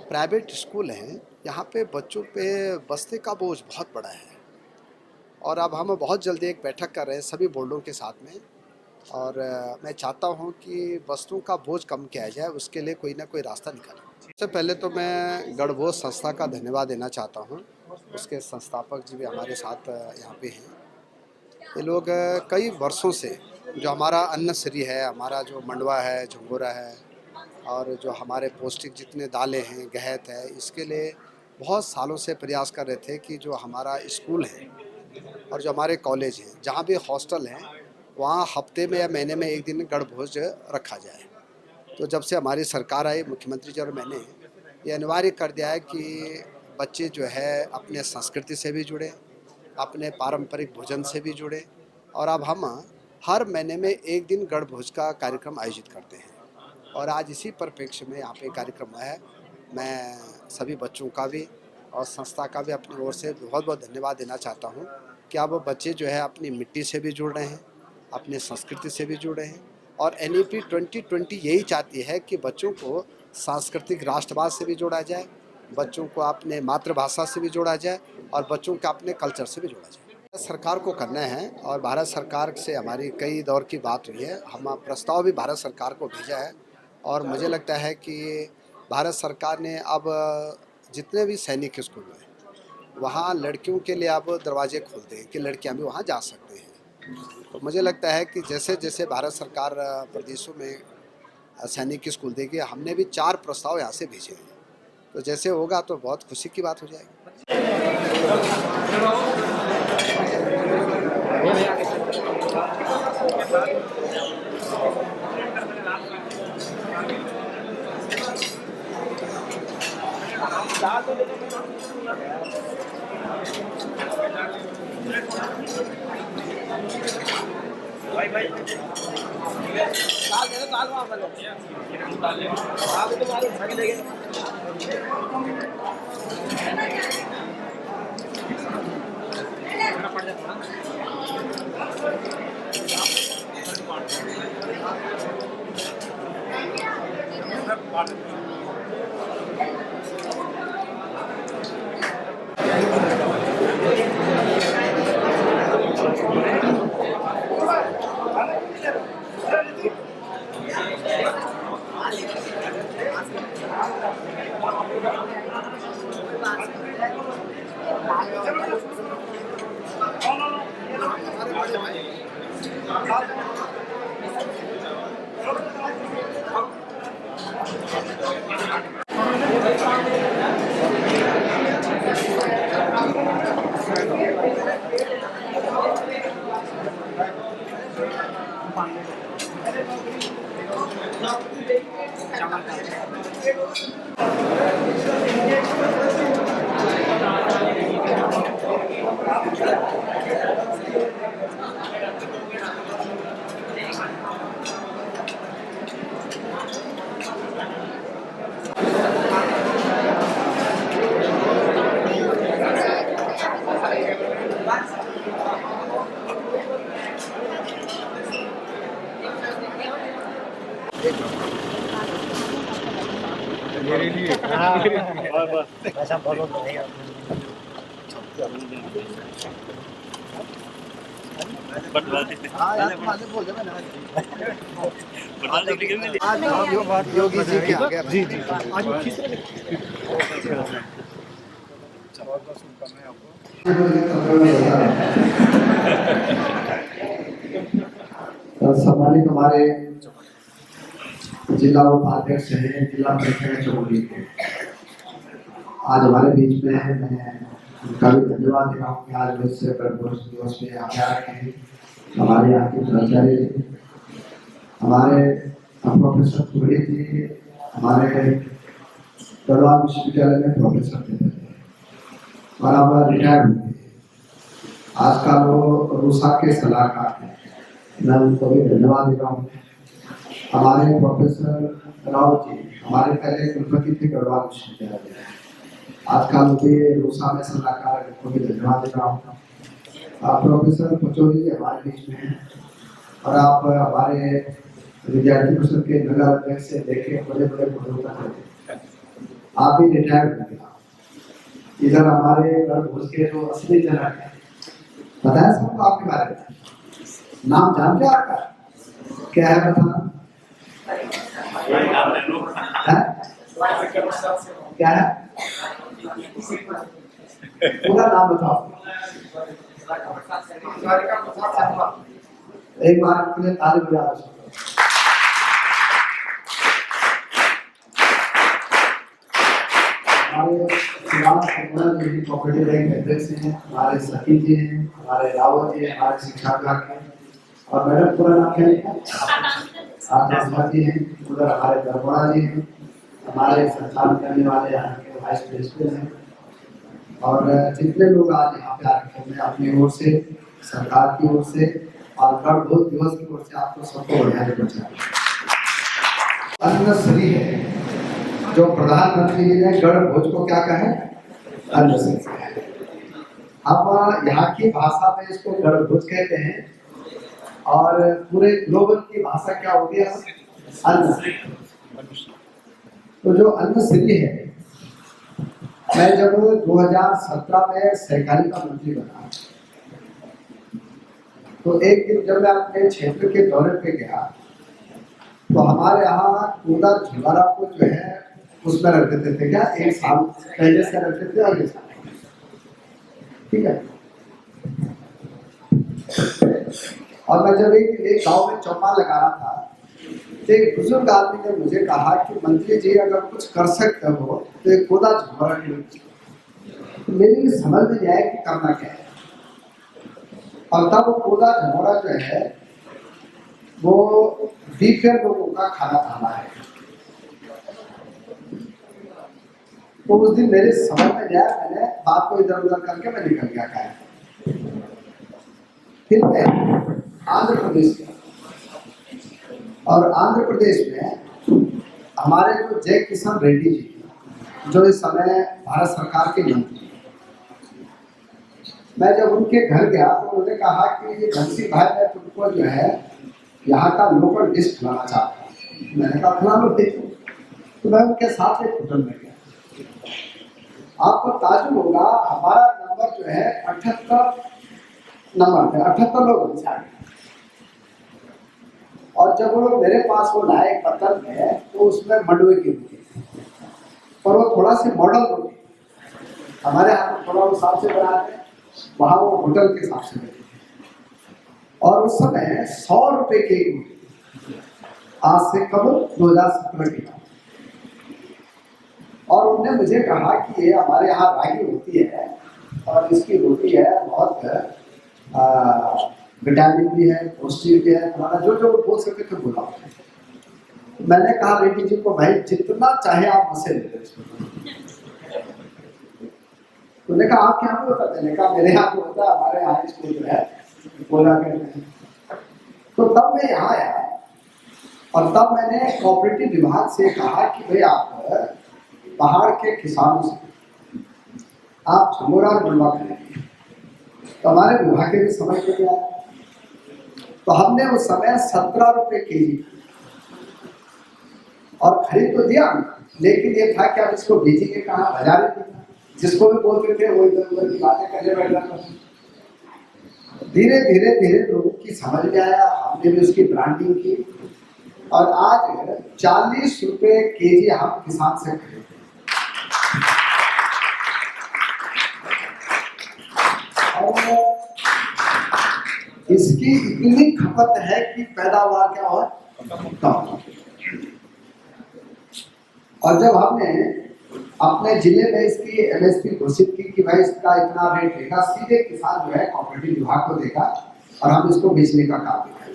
Private school हैं, यहाँ पे बच्चों पे बस्ते का बोझ बहुत बड़ा है और अब हम बहुत जल्दी एक बैठक कर रहे हैं सभी बोर्डों के साथ में। और मैं चाहता हूँ कि बस्तों का बोझ कम किया जाए, उसके लिए कोई ना कोई रास्ता निकालें। सबसे पहले तो मैं गणभोज संस्था का धन्यवाद देना चाहता हूँ। उसके संस्थापक जी भी हमारे साथ यहाँ पे हैं। ये लोग कई वर्षों से जो हमारा अन्नश्री है, हमारा जो मंडवा है, झंगोरा है और जो हमारे पौष्टिक जितने दालें हैं, गहत है, इसके लिए बहुत सालों से प्रयास कर रहे थे कि जो हमारा स्कूल है और जो हमारे कॉलेज हैं, जहाँ भी हॉस्टल हैं, वहाँ हफ्ते में या महीने में एक दिन गणभोज रखा जाए। तो जब से हमारी सरकार आई, मुख्यमंत्री जी और मैंने ये अनिवार्य कर दिया है कि बच्चे जो है अपने संस्कृति से भी जुड़े, अपने पारंपरिक भोजन से भी जुड़े और अब हम हर महीने में एक दिन गणभोज का कार्यक्रम आयोजित करते हैं। और आज इसी परिप्रेक्ष्य में यहाँ पे कार्यक्रम है। मैं सभी बच्चों का भी और संस्था का भी अपनी ओर से बहुत बहुत धन्यवाद देना चाहता हूँ कि अब बच्चे जो है अपनी मिट्टी से भी जुड़ रहे हैं, अपनी संस्कृति से भी जुड़ रहे हैं। और NEP 2020 यही चाहती है कि बच्चों को सांस्कृतिक राष्ट्रवाद से भी जोड़ा जाए, बच्चों को अपने मातृभाषा से भी जोड़ा जाए और बच्चों को अपने कल्चर से भी जोड़ा जाए। सरकार को करना है और भारत सरकार से हमारी कई दौर की बात हुई है। हम प्रस्ताव भी भारत सरकार को भेजा है और मुझे लगता है कि भारत सरकार ने अब जितने भी सैनिक स्कूल हैं वहाँ लड़कियों के लिए अब दरवाजे खोल दें कि लड़कियाँ भी वहाँ जा सकते हैं। तो मुझे लगता है कि जैसे जैसे भारत सरकार प्रदेशों में सैनिक स्कूल देगी, हमने भी 4 प्रस्ताव यहाँ से भेजे हैं। तो जैसे होगा तो बहुत खुशी की बात हो जाएगी। भाई भाई मेरे लिए ऐसा फॉलो करेगा। योगी जी के आगे जी जी सम्मानित हमारे जिला उपाध्यक्ष है, जिला परिषद चौधरी के आज हमारे बीच में है। मैं उनका भी धन्यवाद दे रहा हूँ कि आज विश्व गणभोज दिवस पे आज्ञा रखे। हमारे यहाँ के प्राचार्य जी, हमारे प्रोफेसर पुरी जी, हमारे गढ़वाल विश्वविद्यालय में प्रोफेसर थे और अब रिटायर्ड हुए। आजकल वो रूसा के सलाहकार हैं, मैं उनको भी धन्यवाद दे रहा हूँ। हमारे प्रोफेसर राव जी हमारे पहले कुलपति थे गढ़वाल विश्वविद्यालय, आजकल मुझे रूसा में सलाहकार, उनको भी धन्यवाद दे रहा हूँ। प्रोफेसर पचौरी जी हमारे बीच में हैं और आप हमारे विद्यार्थी परिषद के नगर अध्यक्ष से लेके बड़े बड़े पदों तक हैं। आप भी रिटायर्ड हो गया। इधर हमारे गढ़ के जो असली जनक है, बताया सबको आपके बारे में? नाम जानते हो आपका? क्या है बताना? क्या है? पूरा नाम बताओ। एक बार के लिए ताली बजा दो। हमारे कोऑपरेटिव बैंक एड्रेस हैं, हमारे सती जी हैं, हमारे रावत जी, हमारे शिक्षा विभाग के, और मैडम पूरा नाम क्या लिखा? आप जी हैं, उधर हमारे दरबारा जी हैं, हमारे संचालन करने वाले यहाँ के वाइस प्रेसिडेंट हैं, और जितने लोग आज यहाँ पे आ रखे हैं, मैं अपनी ओर से, सरकार की ओर से और गढ़ भोज दिवस की ओर से आपको सबको बधाई देना चाहूँगा। अन्न श्री है जो प्रधानमंत्री जी ने गढ़ भोज को क्या कहे? अन्न श्री है। हम यहाँ की भाषा में इसको गढ़ भोज कहते हैं, और पूरे ग्लोबल की भाषा क्या होती है? अन्न। तो जो अन्न श्री है, मैं जब 2017 में सहकारिता मंत्री बना, तो एक दिन जब मैं अपने क्षेत्र के दौरे पे गया, तो हमारे यहाँ कूदा झुलारा को जो है उसमें रख देते थे, क्या 1 साल पहले से रखते थे अगले साल, ठीक है। और मैं जब एक गांव में चौपाल लगा रहा था, तो एक बुजुर्ग आदमी ने मुझे कहा कि मंत्री जी अगर कुछ कर सकते हो तो एक कूदा झुलारा क्यों? तो मेरी समझ में नहीं आया कि करना क्या है। और तब कूदा झुलारा जो है वो बीफेयर लोगों का खाना खाना है। तो उस दिन मेरे समझ में गया, मैंने बात को इधर उधर करके मैं निकल गया खाया। फिर मैं आंध्र प्रदेश गया, और आंध्र प्रदेश में हमारे जो जय किशन रेड्डी जी, जो इस समय भारत सरकार के मंत्री, मैं जब उनके घर गया तो उन्होंने कहा कि घंसी भाई मैं तुमको जो है यहाँ का लोकल डिश खिलाना चाहता हूँ। मैंने कहा खिला लो देखो। तो मैं उनके साथ एक होटल में गया। आपको ताजुब होगा, हमारा नंबर जो है 78 नंबर थे, 78 लोग हमसे आगे। और जब वो लोग मेरे पास वो लाए पत्थर में, तो उसमें मंडवे की रोटी, और वो थोड़ा सी मॉडल रोटी, हमारे यहाँ थोड़ा उस हिसाब से बनाते हैं, वहाँ वो होटल के हिसाब से बनाते। और उस समय 100 रुपए की एक रोटी, आज से कब 2017 की बात। और उन्होंने मुझे कहा कि ये हमारे यहाँ रागी होती है, और इसकी रोटी है बहुत विटामिन भी है, पौष्टिक भी है, तुम्हारा जो जो बोल सके तो बोला। मैंने कहा रेड्डी जी को, भाई जितना चाहे आप मुझसे ले लो। उन्होंने कहा आप क्या बोलता? मैंने कहा मेरे यहाँ होता है, हमारे यहाँ स्कूल जो है बोला करते हैं। तो तब मैं यहाँ आया, और तब मैंने कोऑपरेटिव विभाग से कहा कि भाई आप पहाड़ के किसानों से आप झमोरा बनवा करेंगे। तो हमारे विभाग के भी समझ में गया। तो हमने उस समय 17 रुपए केजी और खरीद तो दिया, लेकिन ये था कि आप इसको बेचेंगे कहाँ? बाजार में। जिसको भी बोलते थे वो इधर उधर की बातें करने बैठ जाता। धीरे धीरे धीरे लोगों की समझ में आया, हमने भी उसकी ब्रांडिंग की, और आज 40 रुपए केजी हम किसान से खरीदते। और इसकी इतनी खपत है कि पैदावार क्या हो कम। और जब हमने अपने जिले में इसकी एमएसपी घोषित की कि भाई इसका इतना रेट देगा, सीधे किसान जो है कोऑपरेटिव विभाग को देगा, और हम इसको बेचने का काम करेंगे।